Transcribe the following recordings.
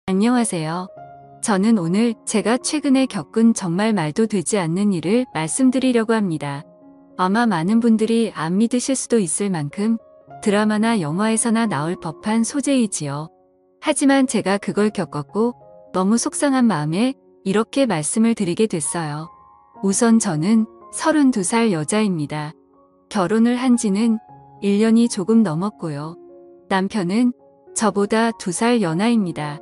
안녕하세요. 저는 오늘 제가 최근에 겪은 정말 말도 되지 않는 일을 말씀드리려고 합니다. 아마 많은 분들이 안 믿으실 수도 있을 만큼 드라마나 영화에서나 나올 법한 소재이지요. 하지만 제가 그걸 겪었고 너무 속상한 마음에 이렇게 말씀을 드리게 됐어요. 우선 저는 32살 여자입니다. 결혼을 한 지는 1년이 조금 넘었고요. 남편은 저보다 2살 연하입니다.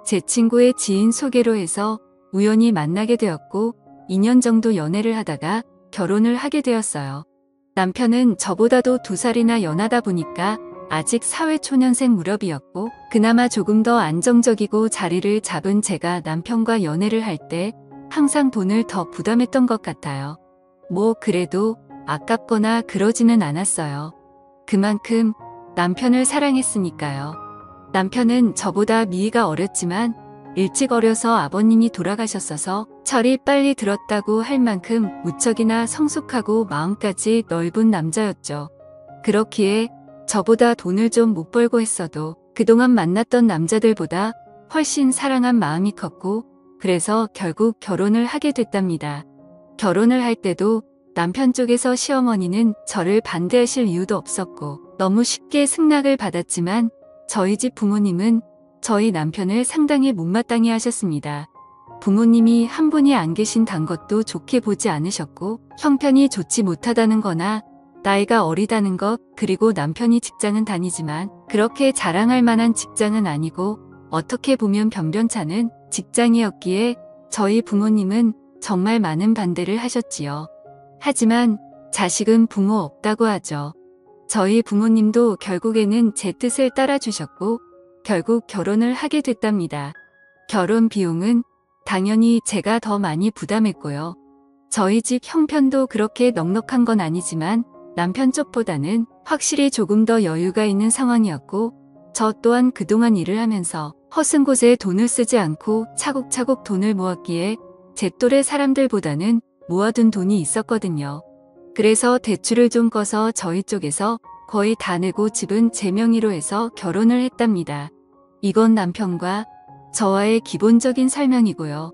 제 친구의 지인 소개로 해서 우연히 만나게 되었고 2년 정도 연애를 하다가 결혼을 하게 되었어요. 남편은 저보다도 2살이나 연하다 보니까 아직 사회초년생 무렵이었고 그나마 조금 더 안정적이고 자리를 잡은 제가 남편과 연애를 할 때 항상 돈을 더 부담했던 것 같아요. 그래도 아깝거나 그러지는 않았어요. 그만큼 남편을 사랑했으니까요. 남편은 저보다 미의가 어렸지만 일찍 어려서 아버님이 돌아가셨어서 철이 빨리 들었다고 할 만큼 무척이나 성숙하고 마음까지 넓은 남자였죠. 그렇기에 저보다 돈을 좀 못 벌고 했어도 그동안 만났던 남자들보다 훨씬 사랑한 마음이 컸고 그래서 결국 결혼을 하게 됐답니다. 결혼을 할 때도 남편 쪽에서 시어머니는 저를 반대하실 이유도 없었고 너무 쉽게 승낙을 받았지만 저희 집 부모님은 저희 남편을 상당히 못마땅해 하셨습니다. 부모님이 한 분이 안 계신단 것도 좋게 보지 않으셨고 형편이 좋지 못하다는 거나 나이가 어리다는 것 그리고 남편이 직장은 다니지만 그렇게 자랑할 만한 직장은 아니고 어떻게 보면 변변찮은 직장이었기에 저희 부모님은 정말 많은 반대를 하셨지요. 하지만 자식은 부모 없다고 하죠. 저희 부모님도 결국에는 제 뜻을 따라주셨고 결국 결혼을 하게 됐답니다. 결혼 비용은 당연히 제가 더 많이 부담했고요. 저희 집 형편도 그렇게 넉넉한 건 아니지만 남편 쪽보다는 확실히 조금 더 여유가 있는 상황이었고 저 또한 그동안 일을 하면서 허슨 곳에 돈을 쓰지 않고 차곡차곡 돈을 모았기에 제 또래 사람들보다는 모아둔 돈이 있었거든요. 그래서 대출을 좀 꺼서 저희 쪽에서 거의 다 내고 집은 제 명의로 해서 결혼을 했답니다. 이건 남편과 저와의 기본적인 설명이고요.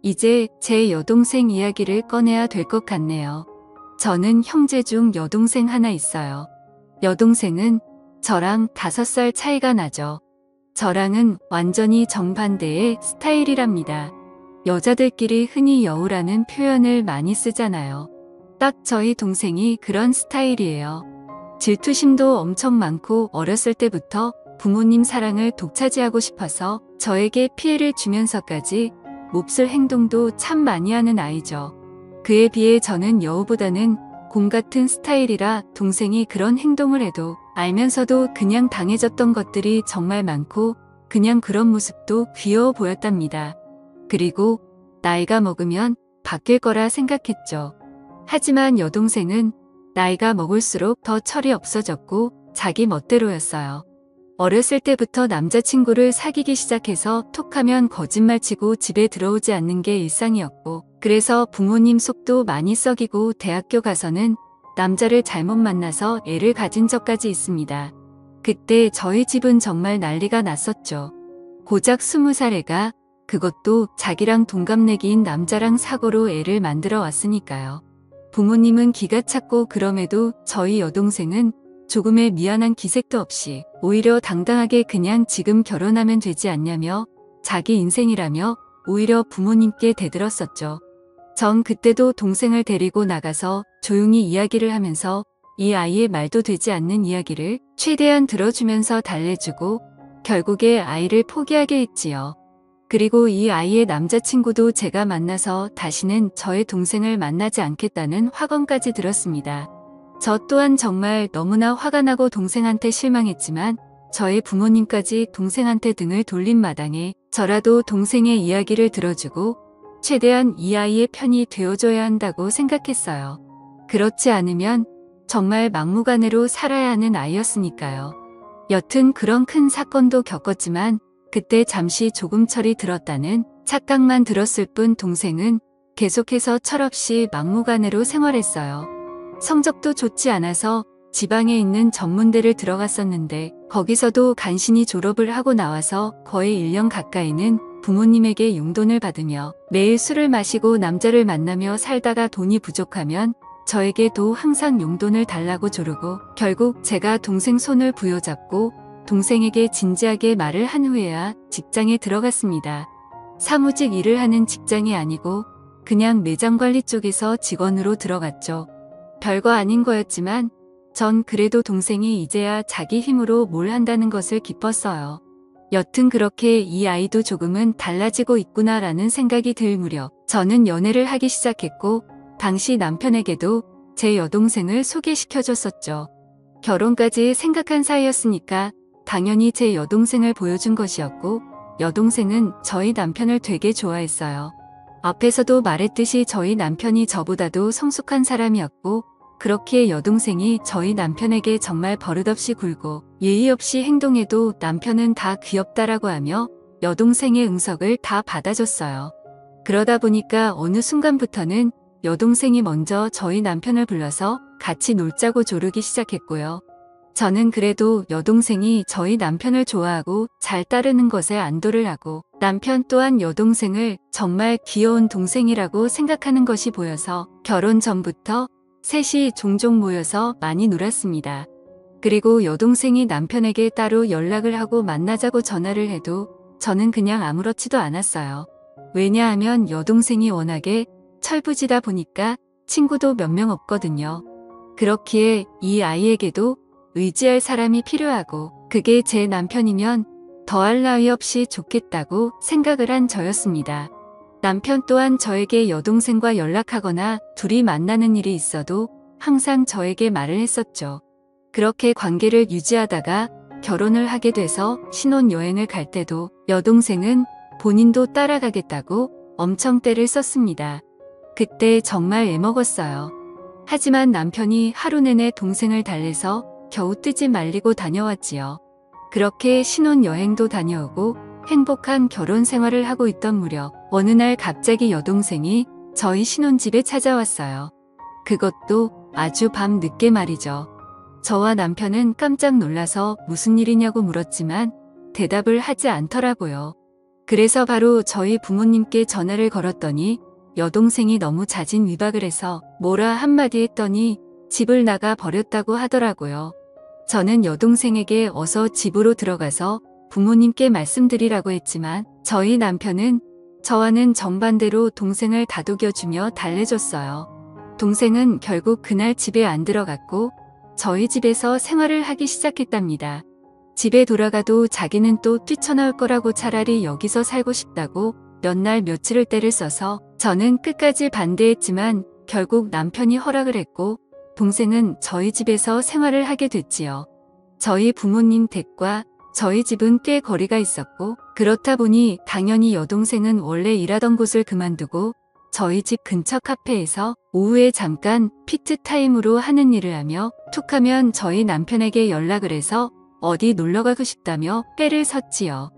이제 제 여동생 이야기를 꺼내야 될 것 같네요. 저는 형제 중 여동생 하나 있어요. 여동생은 저랑 5살 차이가 나죠. 저랑은 완전히 정반대의 스타일이랍니다. 여자들끼리 흔히 여우라는 표현을 많이 쓰잖아요. 딱 저희 동생이 그런 스타일이에요. 질투심도 엄청 많고 어렸을 때부터 부모님 사랑을 독차지하고 싶어서 저에게 피해를 주면서까지 몹쓸 행동도 참 많이 하는 아이죠. 그에 비해 저는 여우보다는 곰 같은 스타일이라 동생이 그런 행동을 해도 알면서도 그냥 당해졌던 것들이 정말 많고 그냥 그런 모습도 귀여워 보였답니다. 그리고 나이가 먹으면 바뀔 거라 생각했죠. 하지만 여동생은 나이가 먹을수록 더 철이 없어졌고 자기 멋대로였어요. 어렸을 때부터 남자친구를 사귀기 시작해서 톡하면 거짓말치고 집에 들어오지 않는 게 일상이었고 그래서 부모님 속도 많이 썩이고 대학교 가서는 남자를 잘못 만나서 애를 가진 적까지 있습니다. 그때 저희 집은 정말 난리가 났었죠. 고작 20살 애가 그것도 자기랑 동갑내기인 남자랑 사고로 애를 만들어 왔으니까요. 부모님은 기가 찼고 그럼에도 저희 여동생은 조금의 미안한 기색도 없이 오히려 당당하게 그냥 지금 결혼하면 되지 않냐며 자기 인생이라며 오히려 부모님께 대들었었죠. 전 그때도 동생을 데리고 나가서 조용히 이야기를 하면서 이 아이의 말도 되지 않는 이야기를 최대한 들어주면서 달래주고 결국에 아이를 포기하게 했지요. 그리고 이 아이의 남자친구도 제가 만나서 다시는 저의 동생을 만나지 않겠다는 확언까지 들었습니다. 저 또한 정말 너무나 화가 나고 동생한테 실망했지만 저의 부모님까지 동생한테 등을 돌린 마당에 저라도 동생의 이야기를 들어주고 최대한 이 아이의 편이 되어줘야 한다고 생각했어요. 그렇지 않으면 정말 막무가내로 살아야 하는 아이였으니까요. 여튼 그런 큰 사건도 겪었지만 그때 잠시 조금 철이 들었다는 착각만 들었을 뿐 동생은 계속해서 철없이 막무가내로 생활했어요. 성적도 좋지 않아서 지방에 있는 전문대를 들어갔었는데 거기서도 간신히 졸업을 하고 나와서 거의 1년 가까이는 부모님에게 용돈을 받으며 매일 술을 마시고 남자를 만나며 살다가 돈이 부족하면 저에게도 항상 용돈을 달라고 조르고 결국 제가 동생 손을 부여잡고 동생에게 진지하게 말을 한 후에야 직장에 들어갔습니다. 사무직 일을 하는 직장이 아니고 그냥 매장 관리 쪽에서 직원으로 들어갔죠. 별거 아닌 거였지만 전 그래도 동생이 이제야 자기 힘으로 뭘 한다는 것을 기뻤어요. 여튼 그렇게 이 아이도 조금은 달라지고 있구나라는 생각이 들 무렵 저는 연애를 하기 시작했고 당시 남편에게도 제 여동생을 소개시켜줬었죠. 결혼까지 생각한 사이였으니까 당연히 제 여동생을 보여준 것이었고 여동생은 저희 남편을 되게 좋아했어요. 앞에서도 말했듯이 저희 남편이 저보다도 성숙한 사람이었고 그렇기에 여동생이 저희 남편에게 정말 버릇없이 굴고 예의 없이 행동해도 남편은 다 귀엽다라고 하며 여동생의 응석을 다 받아줬어요. 그러다 보니까 어느 순간부터는 여동생이 먼저 저희 남편을 불러서 같이 놀자고 조르기 시작했고요. 저는 그래도 여동생이 저희 남편을 좋아하고 잘 따르는 것에 안도를 하고 남편 또한 여동생을 정말 귀여운 동생이라고 생각하는 것이 보여서 결혼 전부터 셋이 종종 모여서 많이 놀았습니다. 그리고 여동생이 남편에게 따로 연락을 하고 만나자고 전화를 해도 저는 그냥 아무렇지도 않았어요. 왜냐하면 여동생이 워낙에 철부지다 보니까 친구도 몇 명 없거든요. 그렇기에 이 아이에게도 의지할 사람이 필요하고 그게 제 남편이면 더할 나위 없이 좋겠다고 생각을 한 저였습니다. 남편 또한 저에게 여동생과 연락하거나 둘이 만나는 일이 있어도 항상 저에게 말을 했었죠. 그렇게 관계를 유지하다가 결혼을 하게 돼서 신혼여행을 갈 때도 여동생은 본인도 따라가겠다고 엄청 떼를 썼습니다. 그때 정말 애먹었어요. 하지만 남편이 하루 내내 동생을 달래서 겨우 뜨지 말리고 다녀왔지요. 그렇게 신혼여행도 다녀오고 행복한 결혼 생활을 하고 있던 무렵 어느 날 갑자기 여동생이 저희 신혼집에 찾아왔어요. 그것도 아주 밤 늦게 말이죠. 저와 남편은 깜짝 놀라서 무슨 일이냐고 물었지만 대답을 하지 않더라고요. 그래서 바로 저희 부모님께 전화를 걸었더니 여동생이 너무 자진위박을 해서 뭐라 한마디 했더니 집을 나가 버렸다고 하더라고요. 저는 여동생에게 어서 집으로 들어가서 부모님께 말씀드리라고 했지만 저희 남편은 저와는 정반대로 동생을 다독여주며 달래줬어요. 동생은 결국 그날 집에 안 들어갔고 저희 집에서 생활을 하기 시작했답니다. 집에 돌아가도 자기는 또 뛰쳐나올 거라고 차라리 여기서 살고 싶다고 몇 날 며칠을 때를 써서 저는 끝까지 반대했지만 결국 남편이 허락을 했고 동생은 저희 집에서 생활을 하게 됐지요. 저희 부모님 댁과 저희 집은 꽤 거리가 있었고 그렇다 보니 당연히 여동생은 원래 일하던 곳을 그만두고 저희 집 근처 카페에서 오후에 잠깐 피트타임으로 하는 일을 하며 툭하면 저희 남편에게 연락을 해서 어디 놀러가고 싶다며 빼를 섰지요.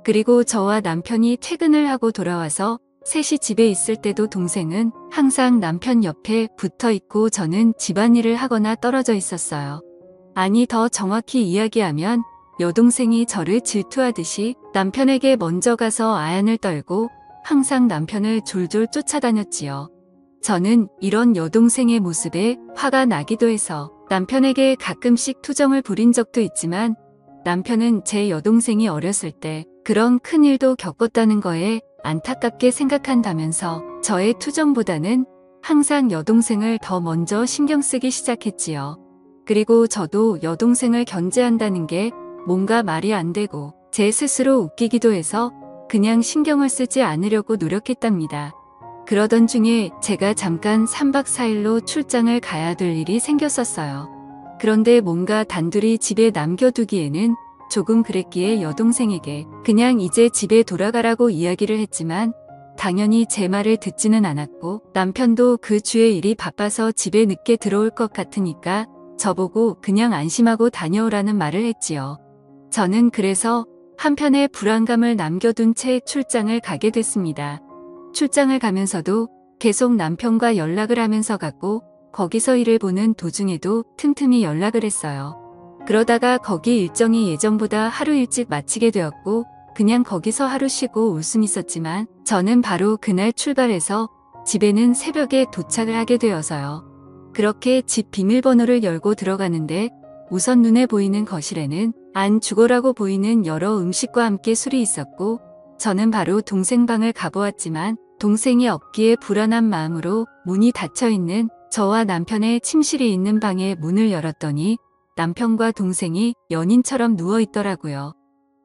그리고 저와 남편이 퇴근을 하고 돌아와서 셋이 집에 있을 때도 동생은 항상 남편 옆에 붙어 있고 저는 집안일을 하거나 떨어져 있었어요. 아니 더 정확히 이야기하면 여동생이 저를 질투하듯이 남편에게 먼저 가서 아연을 떨고 항상 남편을 졸졸 쫓아다녔지요. 저는 이런 여동생의 모습에 화가 나기도 해서 남편에게 가끔씩 투정을 부린 적도 있지만 남편은 제 여동생이 어렸을 때 그런 큰일도 겪었다는 거에 안타깝게 생각한다면서 저의 투정보다는 항상 여동생을 더 먼저 신경 쓰기 시작했지요. 그리고 저도 여동생을 견제한다는 게 뭔가 말이 안 되고 제 스스로 웃기기도 해서 그냥 신경을 쓰지 않으려고 노력했답니다. 그러던 중에 제가 잠깐 3박 4일로 출장을 가야 될 일이 생겼었어요. 그런데 뭔가 단둘이 집에 남겨두기에는 조금 그랬기에 여동생에게 그냥 이제 집에 돌아가라고 이야기를 했지만 당연히 제 말을 듣지는 않았고 남편도 그 주에 일이 바빠서 집에 늦게 들어올 것 같으니까 저보고 그냥 안심하고 다녀오라는 말을 했지요. 저는 그래서 한편의 불안감을 남겨둔 채 출장을 가게 됐습니다. 출장을 가면서도 계속 남편과 연락을 하면서 갔고 거기서 일을 보는 도중에도 틈틈이 연락을 했어요. 그러다가 거기 일정이 예정보다 하루 일찍 마치게 되었고 그냥 거기서 하루 쉬고 올 순 있었지만 저는 바로 그날 출발해서 집에는 새벽에 도착을 하게 되어서요. 그렇게 집 비밀번호를 열고 들어가는데 우선 눈에 보이는 거실에는 안 죽어라고 보이는 여러 음식과 함께 술이 있었고 저는 바로 동생 방을 가보았지만 동생이 없기에 불안한 마음으로 문이 닫혀있는 저와 남편의 침실이 있는 방의 문을 열었더니 남편과 동생이 연인처럼 누워있더라고요.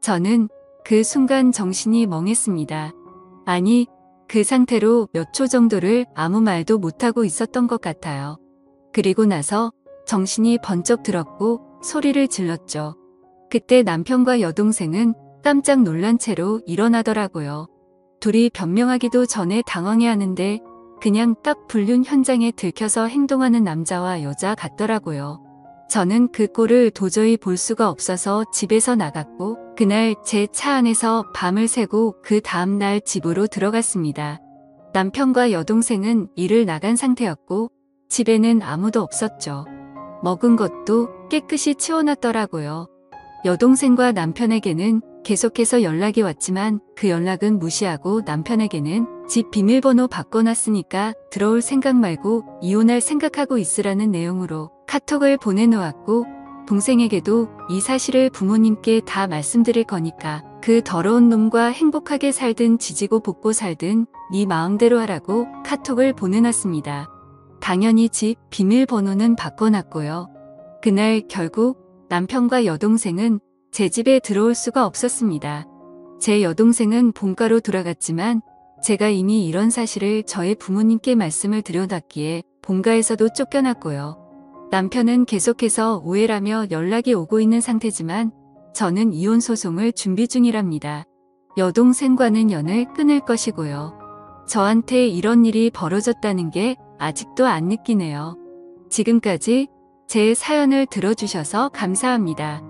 저는 그 순간 정신이 멍했습니다. 아니, 그 상태로 몇 초 정도를 아무 말도 못하고 있었던 것 같아요. 그리고 나서 정신이 번쩍 들었고 소리를 질렀죠. 그때 남편과 여동생은 깜짝 놀란 채로 일어나더라고요. 둘이 변명하기도 전에 당황해하는데 그냥 딱 불륜 현장에 들켜서 행동하는 남자와 여자 같더라고요. 저는 그 꼴을 도저히 볼 수가 없어서 집에서 나갔고 그날 제 차 안에서 밤을 새고 그 다음날 집으로 들어갔습니다. 남편과 여동생은 일을 나간 상태였고 집에는 아무도 없었죠. 먹은 것도 깨끗이 치워놨더라고요. 여동생과 남편에게는 계속해서 연락이 왔지만 그 연락은 무시하고 남편에게는 집 비밀번호 바꿔놨으니까 들어올 생각 말고 이혼할 생각하고 있으라는 내용으로 카톡을 보내놓았고 동생에게도 이 사실을 부모님께 다 말씀드릴 거니까 그 더러운 놈과 행복하게 살든 지지고 볶고 살든 네 마음대로 하라고 카톡을 보내놨습니다. 당연히 집 비밀번호는 바꿔놨고요. 그날 결국 남편과 여동생은 제 집에 들어올 수가 없었습니다. 제 여동생은 본가로 돌아갔지만 제가 이미 이런 사실을 저의 부모님께 말씀을 드려놨기에 본가에서도 쫓겨났고요. 남편은 계속해서 오해라며 연락이 오고 있는 상태지만 저는 이혼 소송을 준비 중이랍니다. 여동생과는 연을 끊을 것이고요. 저한테 이런 일이 벌어졌다는 게 아직도 안 느끼네요. 지금까지 제 사연을 들어주셔서 감사합니다.